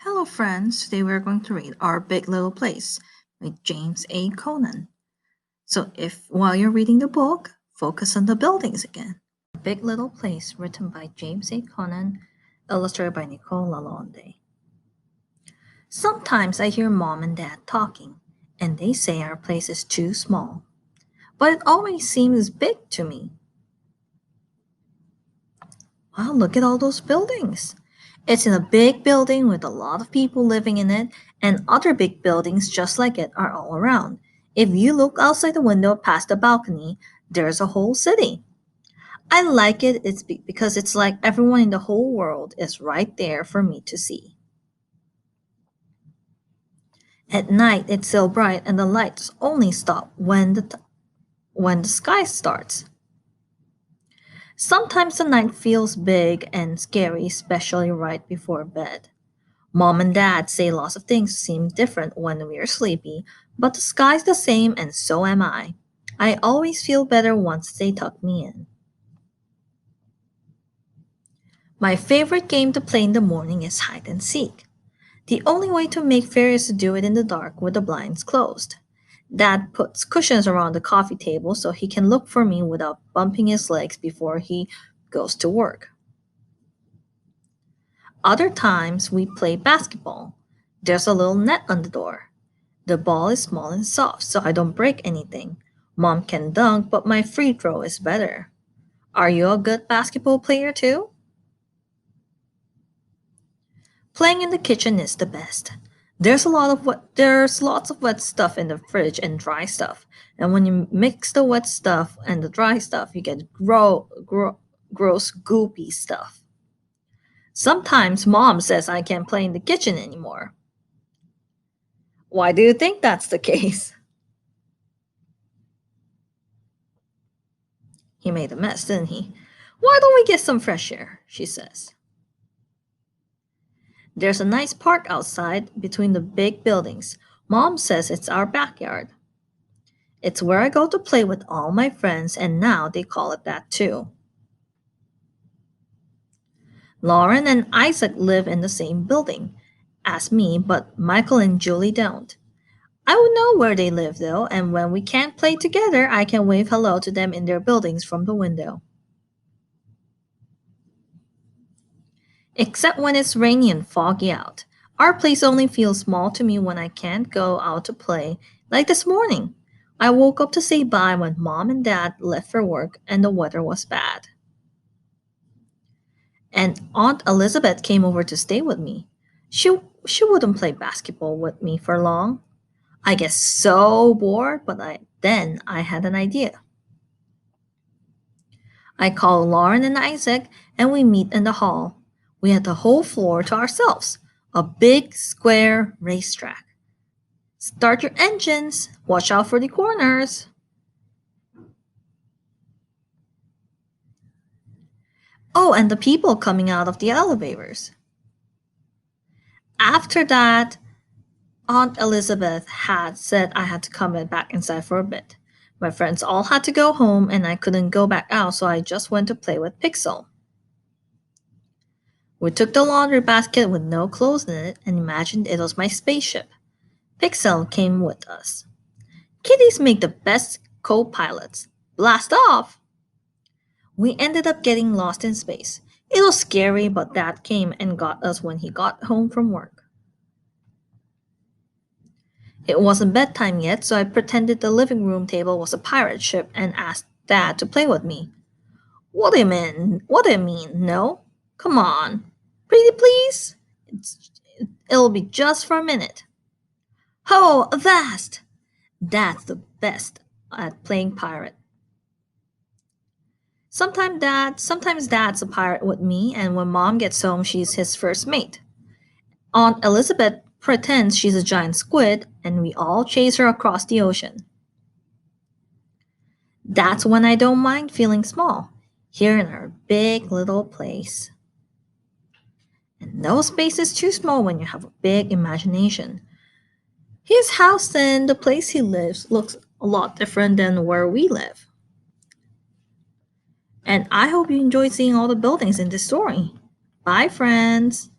Hello, friends. Today we're going to read Our Big Little Place by James A. Conan. So, if while you're reading the book, focus on the buildings again. Big Little Place, written by James A. Conan, illustrated by Nicole Lalonde. Sometimes I hear mom and dad talking, and they say our place is too small. But it always seems big to me. Wow, look at all those buildings. It's in a big building with a lot of people living in it, and other big buildings just like it are all around. If you look outside the window past the balcony, there's a whole city. I like it because it's like everyone in the whole world is right there for me to see. At night, it's still bright and the lights only stop when the sky starts. Sometimes the night feels big and scary, especially right before bed. Mom and dad say lots of things seem different when we're sleepy, but the sky's the same and so am I. I always feel better once they tuck me in. My favorite game to play in the morning is hide and seek. The only way to make fair is to do it in the dark with the blinds closed. Dad puts cushions around the coffee table so he can look for me without bumping his legs before he goes to work. Other times we play basketball. There's a little net on the door. The ball is small and soft, so I don't break anything. Mom can dunk, but my free throw is better. Are you a good basketball player too? Playing in the kitchen is the best. There's lots of wet stuff in the fridge and dry stuff. And when you mix the wet stuff and the dry stuff, you get gross goopy stuff. Sometimes mom says I can't play in the kitchen anymore. Why do you think that's the case? He made a mess, didn't he? Why don't we get some fresh air? She says. There's a nice park outside between the big buildings. Mom says it's our backyard. It's where I go to play with all my friends, and now they call it that too. Lauren and Isaac live in the same building as me, but Michael and Julie don't. I would know where they live though, and when we can't play together, I can wave hello to them in their buildings from the window. Except when it's rainy and foggy out. Our place only feels small to me when I can't go out to play, like this morning. I woke up to say bye when mom and dad left for work and the weather was bad. And Aunt Elizabeth came over to stay with me. She wouldn't play basketball with me for long. I get so bored, but then I had an idea. I call Lauren and Isaac and we meet in the hall. We had the whole floor to ourselves, a big square racetrack. Start your engines, watch out for the corners. Oh, and the people coming out of the elevators. After that, Aunt Elizabeth had said I had to come back inside for a bit. My friends all had to go home and I couldn't go back out, so I just went to play with Pixel. We took the laundry basket with no clothes in it and imagined it was my spaceship. Pixel came with us. Kitties make the best co pilots. Blast off! We ended up getting lost in space. It was scary, but Dad came and got us when he got home from work. It wasn't bedtime yet, so I pretended the living room table was a pirate ship and asked Dad to play with me. What do you mean? What do you mean? No? Come on. Pretty please? It'll be just for a minute. Ho, avast! Dad's the best at playing pirate. Sometimes dad's a pirate with me, and when mom gets home, she's his first mate. Aunt Elizabeth pretends she's a giant squid, and we all chase her across the ocean. That's when I don't mind feeling small, here in our big little place. And no space is too small when you have a big imagination. His house and the place he lives looks a lot different than where we live. And I hope you enjoyed seeing all the buildings in this story. Bye, friends.